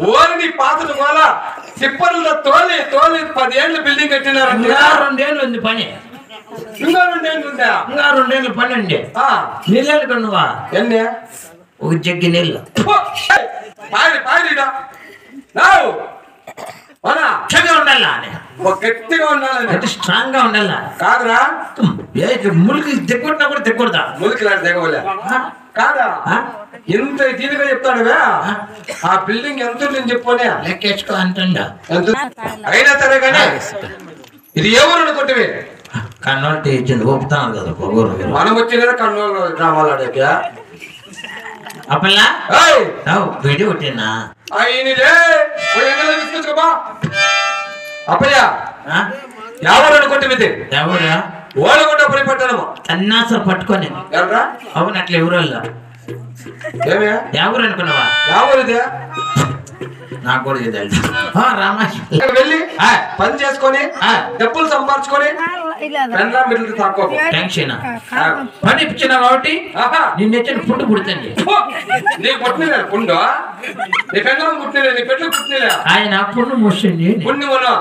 ఓరిని పాతలు గోల సిప్పర్లతో తోలి తోలి 10 ఏళ్ళు బిల్డింగ్ కట్టినారు. 2 ఏళ్ళు ఉంది పని. ఇంకా 2 ఏళ్ళు ఉందా? ఇంకా 2 ఏళ్ళు పని అండి. నీళ్ళు కొనువా ఎన్ని? ఒక జగ్గి నీళ్ళు. ఉండాలా గట్టిగా ఉండాలి, స్ట్రాంగ్ గా ఉండాలా. కాదురా ములికి తెగొట్టినా కూడా తెగకూడదా? ములికి లాంటి తెగవలే కాదా? ఇంత దీనిగా చెప్తాడువే. ఆ బిల్డింగ్ ఎంత నేను చెప్పుకోనే లెక్కేసుకో అంటుండా. అయినా సరే కానీ ఇది ఏ ఊరు అనుకుంటే కన్నోళ్ళు ఇచ్చింది ఒప్పుతాను కదా. మనం వచ్చిన కన్నోళ్ళు రావాలకి అప్పల్లా వీడియో కొట్టినా అప్పయ్య ఎవరు అనుకుంటే ఎవరా ఓడగొట్ట పని పట్టడము కన్నాసరు పట్టుకొని ఎవరా? అవును అట్లా ఎవరు ఎవరు అనుకున్నావా? ఎవరిదే నాకు కూడా తెలుసు. వెళ్ళి పని చేసుకొని డబ్బులు సంపాదించుకొని టెన్షన్ పని ఇచ్చిన కాబట్టి నిన్న ఇచ్చిన పుట్టు పుడుతుంది. నీకు పుట్టిన పుండు నీ పెండం పుట్టిన నీ పెట్లు పుట్టిన ఆయన పుండు మూసింది పుణ్యమును